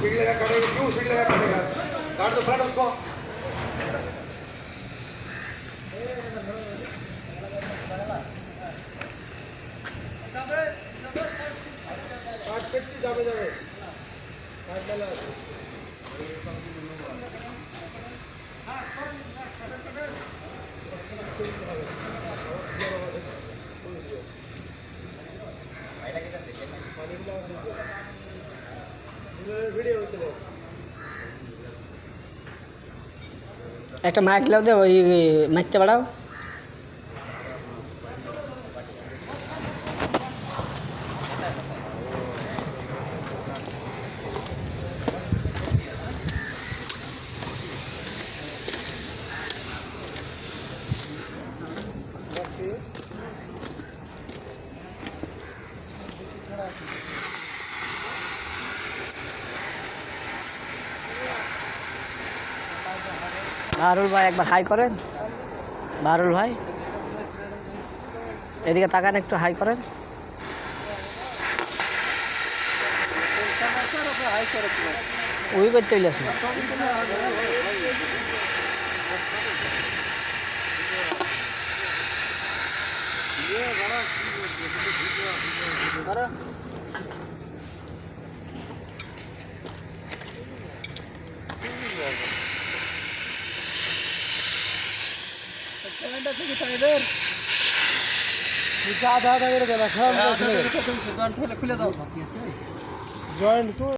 सीढ़ी लगा काटेगा, क्यों सीढ़ी लगा काटेगा? काट दो फट उसको। काट कितनी जावे जावे काट डाला। একটা মাইক লাও দে, ওই মাইকটা বাড়াও। বাহারুল ভাই একবার হাই করেন। বাহারুল ভাই এদিকে তাকান, একটু হাই করেন। ওই করতে হইলেছে। आधा आधा जॉइंट खुले दाओ। जॉइंट